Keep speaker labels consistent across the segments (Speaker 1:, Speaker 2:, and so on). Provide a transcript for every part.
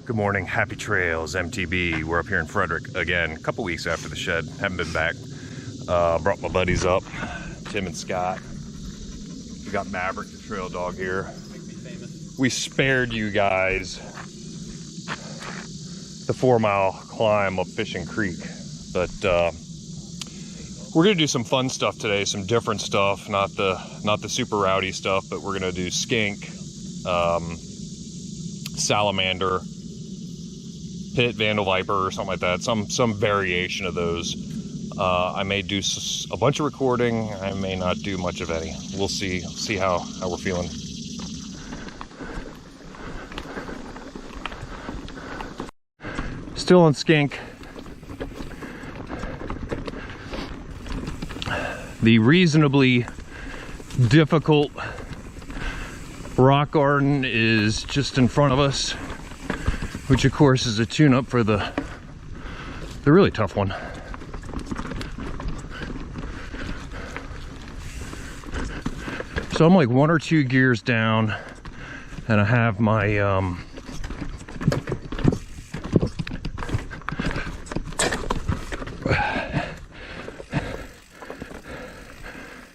Speaker 1: Good morning, happy trails, MTB. We're up here in Frederick again, a couple weeks after the shed. Haven't been back. Brought my buddies up, Tim and Scott. We got Maverick, the trail dog here.
Speaker 2: Make me famous.
Speaker 1: We spared you guys the 4-mile climb up Fishing Creek, but we're gonna do some fun stuff today, some different stuff, not the super rowdy stuff, but we're gonna do Skink, Salamander, Pit, Vandal, Viper, or something like that. Some variation of those. I may do a bunch of recording. I may not do much of any. We'll see how we're feeling. Still on Skink. The reasonably difficult rock garden is just in front of us, which of course is a tune-up for the really tough one. So I'm like 1 or 2 gears down, and I have my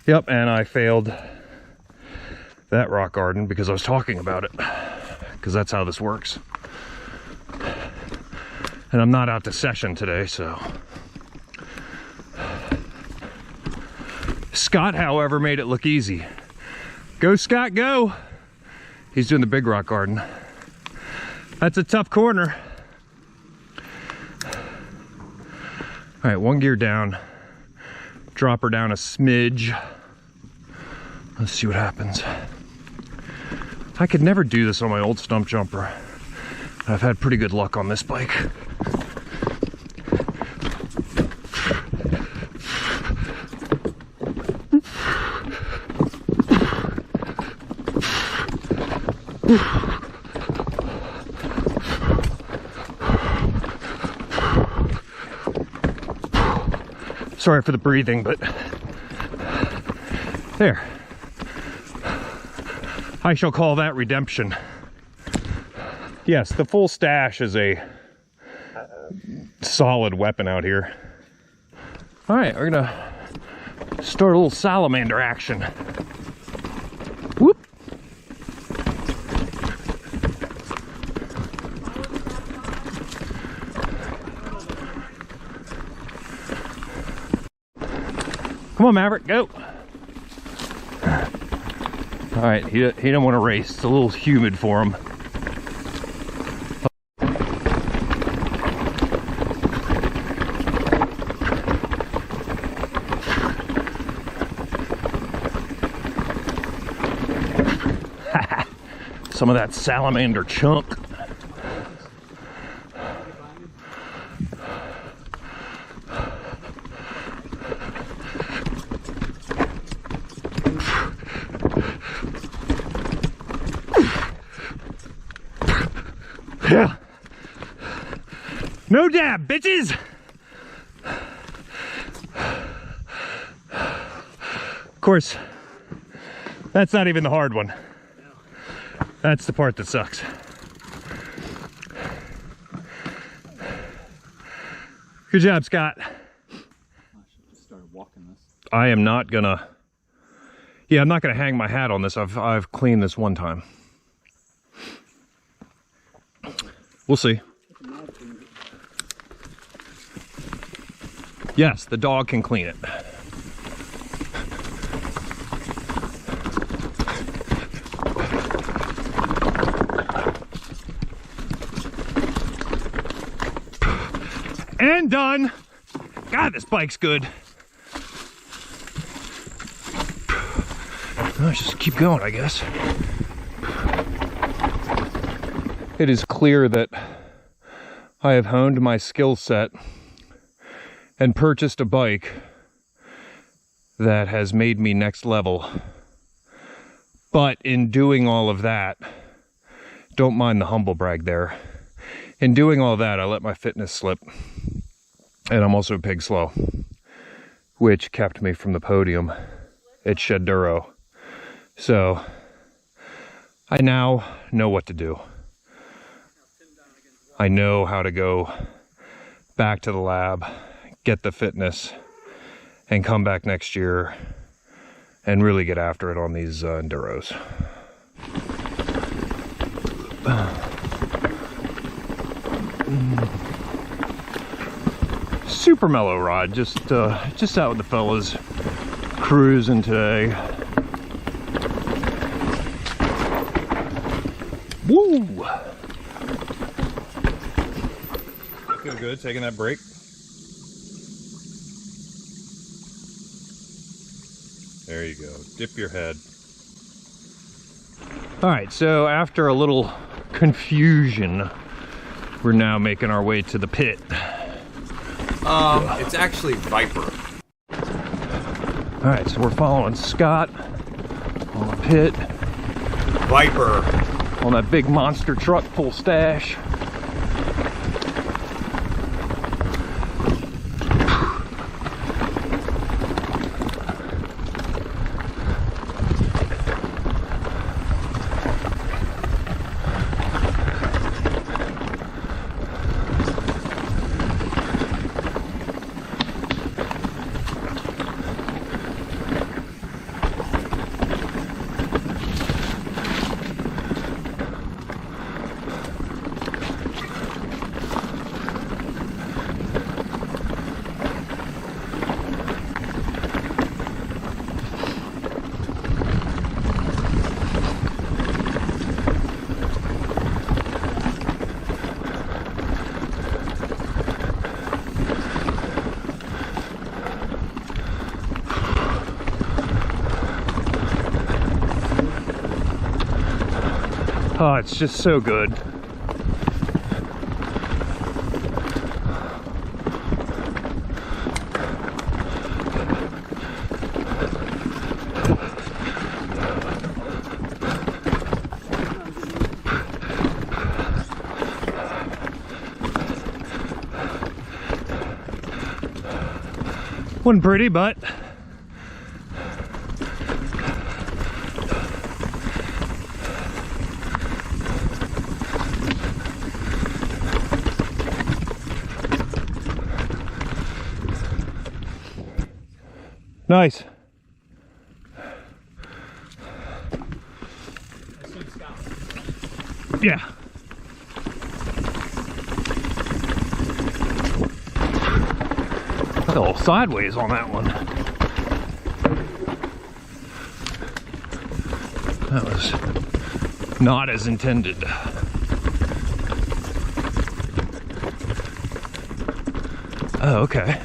Speaker 1: yep, and I failed that rock garden because I was talking about it, because that's how this works. And I'm not out to session today, so. Scott, however, made it look easy. Go, Scott, go! He's doing the big rock garden. That's a tough corner. All right, 1 gear down. Drop her down a smidge. Let's see what happens. I could never do this on my old stump jumper. I've had pretty good luck on this bike. Sorry for the breathing, but there. I shall call that redemption. Yes, the full stash is a solid weapon out here. All right, we're gonna start a little salamander action. Whoop. Come on, Maverick, go. All right, he don't want to race. It's a little humid for him. Some of that salamander chunk. Yeah. No dab, bitches. Of course, that's not even the hard one. That's the part that sucks. Good job, Scott.
Speaker 2: I should have started walking this.
Speaker 1: I am not gonna. Yeah, I'm not gonna hang my hat on this. I've cleaned this one time. We'll see. Yes, the dog can clean it. And done. God, this bike's good. Let's just keep going, I guess. It is clear that I have honed my skill set and purchased a bike that has made me next level. But in doing all of that, don't mind the humble brag there. In doing all that, I let my fitness slip. And I'm also pig slow, which kept me from the podium at Shed Duro. So I now know what to do. I know how to go back to the lab, get the fitness, and come back next year and really get after it on these enduros. Super mellow ride, just out with the fellas cruising today. Woo! Feel good taking that break. There you go. Dip your head. All right, so after a little confusion, we're now making our way to the pit.
Speaker 3: It's actually Viper.
Speaker 1: All right, so we're following Scott on the pit.
Speaker 3: Viper.
Speaker 1: On that big monster truck full stash. Oh, it's just so good. Wasn't pretty, but nice. Yeah. A little sideways on that one. That was not as intended. Oh, okay.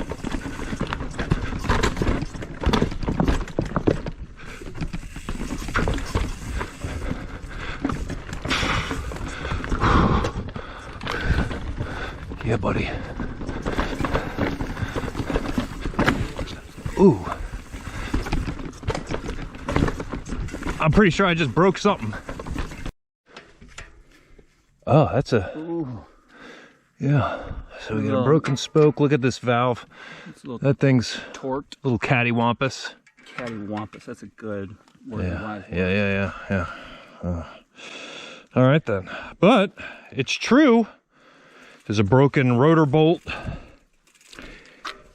Speaker 1: Yeah, buddy. Ooh. I'm pretty sure I just broke something. Oh, that's a... Ooh. Yeah. So we got a broken spoke. Look at this valve. That thing's
Speaker 2: torqued.
Speaker 1: A little cattywampus.
Speaker 2: Cattywampus. That's a good word.
Speaker 1: Yeah. All right then. But it's true. There's a broken rotor bolt.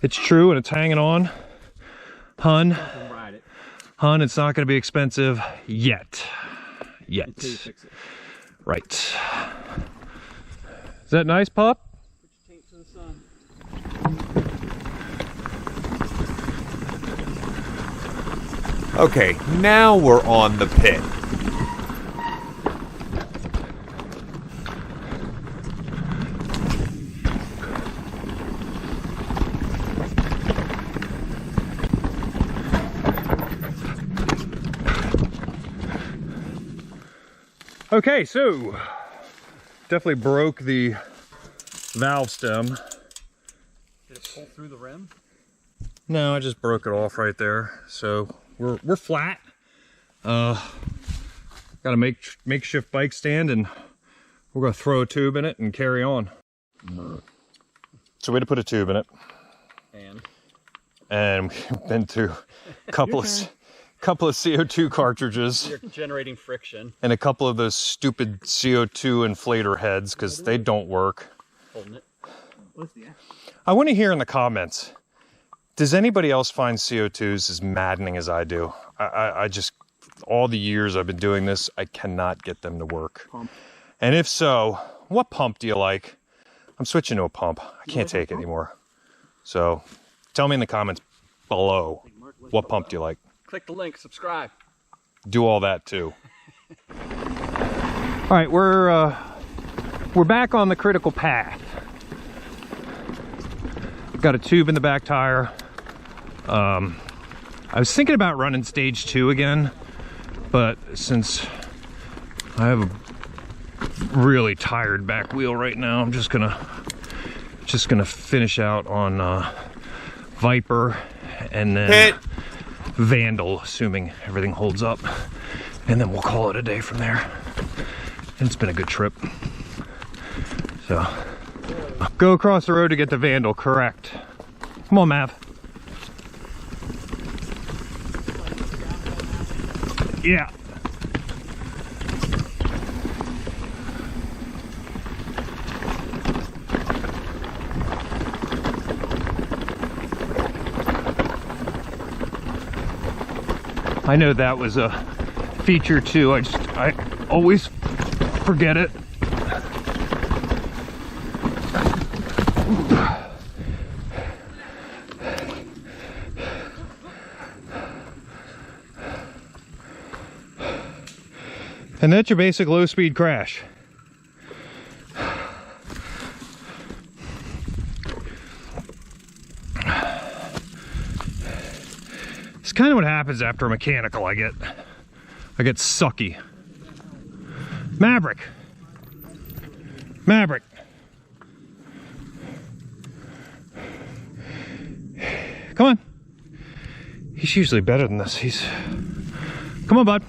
Speaker 1: It's true, and it's hanging on. Hun, it's not going to be expensive yet.
Speaker 2: Until you fix it.
Speaker 1: Right. Is that nice, pup?
Speaker 2: Put your taint to the sun.
Speaker 3: Okay, now we're on the pit.
Speaker 1: Okay, so definitely broke the valve stem.
Speaker 2: Did it pull through the rim?
Speaker 1: No, I just broke it off right there. So we're flat. Got a makeshift bike stand, and we're gonna throw a tube in it and carry on. So we had to put a tube in it. And we've been through a couple couple of CO2 cartridges.
Speaker 2: You're generating friction.
Speaker 1: And a couple of those stupid CO2 inflator heads, because they don't work.
Speaker 2: Holding it. What's the
Speaker 1: I want to hear in the comments, does anybody else find CO2s as maddening as I do? I just, all the years I've been doing this, I cannot get them to work.
Speaker 2: Pump.
Speaker 1: And if so, what pump do you like? I'm switching to a pump. I can't take it anymore. So tell me in the comments below, what pump do you like?
Speaker 2: Click the link, subscribe.
Speaker 1: Do all that too. All right, we're back on the critical path. Got a tube in the back tire. I was thinking about running stage 2 again, but since I have a really tired back wheel right now, I'm just gonna finish out on Viper and then
Speaker 3: Hit.
Speaker 1: Vandal, assuming everything holds up, and then we'll call it a day from there. And it's been a good trip. So go across the road to get the Vandal, correct. Come on, Mav. Yeah. I know that was a feature too. I always forget it. And that's your basic low-speed crash. It's kind of what happens after a mechanical. I get sucky. Maverick. Come on. He's usually better than this. Come on, bud.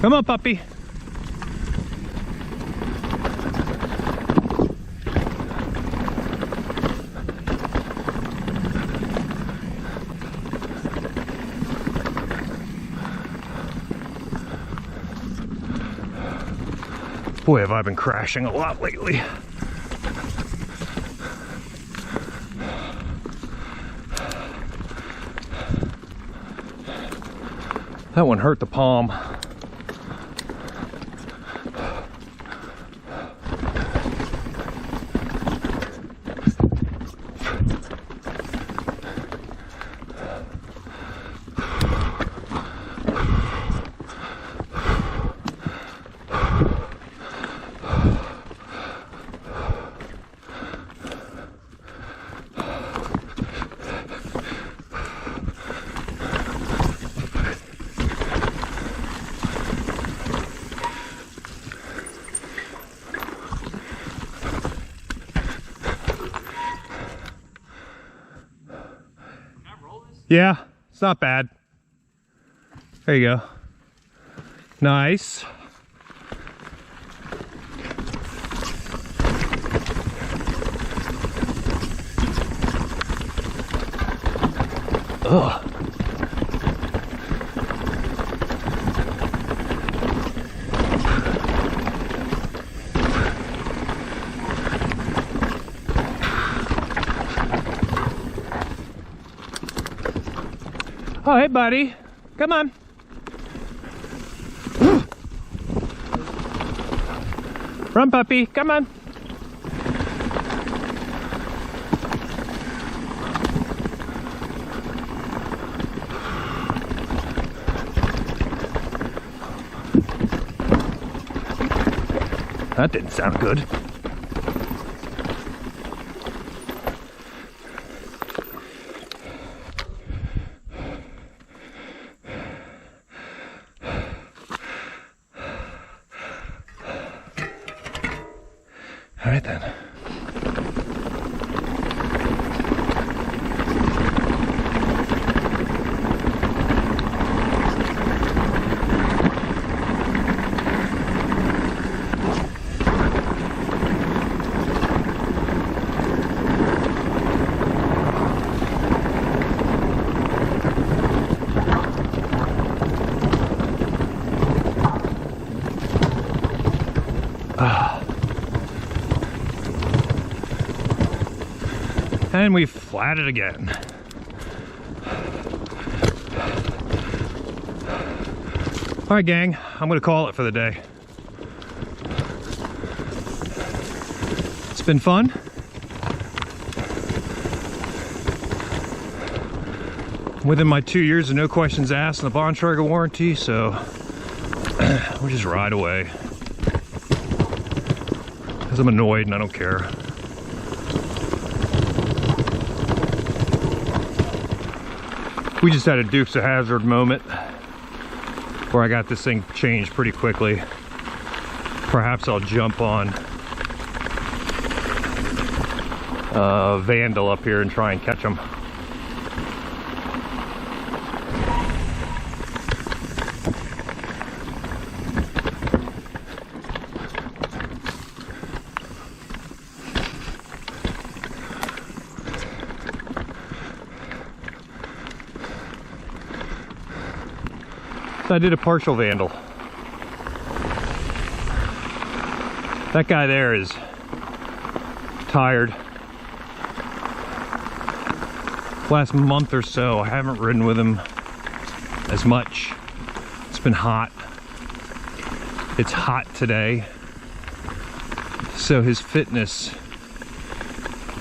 Speaker 1: Come on, puppy. Boy, have I been crashing a lot lately. That one hurt the palm. Yeah, it's not bad. There you go. Nice. Ugh. Oh, hey, buddy. Come on. Run, puppy. Come on. That didn't sound good. All right then. And we flatted again. All right, gang, I'm gonna call it for the day. It's been fun. Within my 2 years of no questions asked and the Bontrager warranty, so we'll just ride away. Because I'm annoyed and I don't care. We just had a Dukes of Hazzard moment where I got this thing changed pretty quickly. Perhaps I'll jump on Vandal up here and try and catch them. I did a partial Vandal. That guy there is tired. Last month or so, I haven't ridden with him as much. It's been hot. It's hot today. So his fitness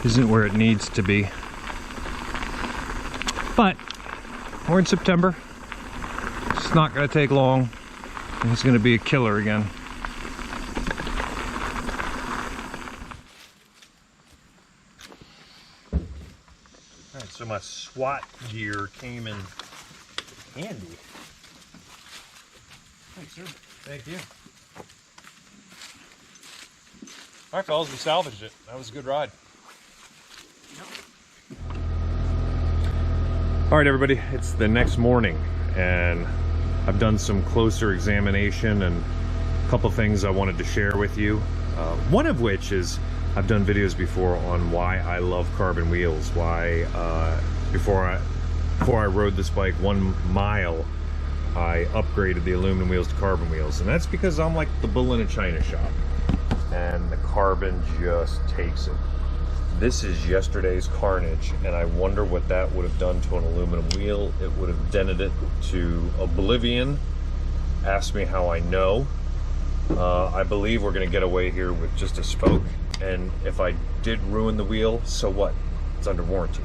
Speaker 1: isn't where it needs to be. But we're in September. It's not going to take long, and he's going to be a killer again. All right, so my SWAT gear came in handy.
Speaker 2: Thanks, sir.
Speaker 1: Thank you. All right, fellas, we salvaged it. That was a good ride. All right, everybody, it's the next morning, and I've done some closer examination and a couple things I wanted to share with you. One of which is I've done videos before on why I love carbon wheels. Why before I rode this bike 1 mile, I upgraded the aluminum wheels to carbon wheels, and that's because I'm like the bull in a china shop, and the carbon just takes it. This is yesterday's carnage, and I wonder what that would have done to an aluminum wheel. It would have dented it to oblivion. Ask me how I know. I believe we're gonna get away here with just a spoke, and if I did ruin the wheel, so what? It's under warranty.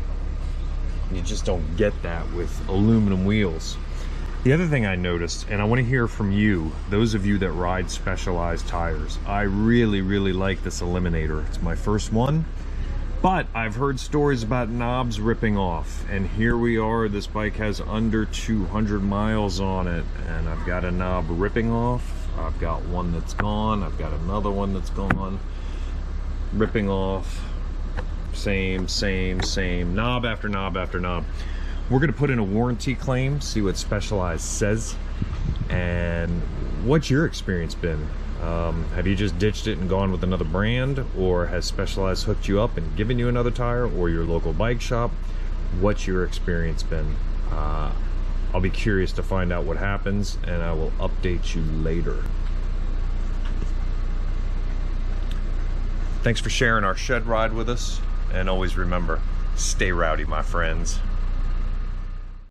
Speaker 1: You just don't get that with aluminum wheels. The other thing I noticed, and I want to hear from you, those of you that ride Specialized tires, I really, really like this Eliminator. It's my first one. But I've heard stories about knobs ripping off, and here we are. This bike has under 200 miles on it, and I've got a knob ripping off. I've got one that's gone. I've got another one that's gone. Ripping off. Same, knob after knob after knob. We're gonna put in a warranty claim, see what Specialized says, and what's your experience been? Have you just ditched it and gone with another brand, or has Specialized hooked you up and given you another tire, or your local bike shop? What's your experience been? I'll be curious to find out what happens, and I will update you later. Thanks for sharing our shed ride with us, and always remember, stay rowdy, my friends.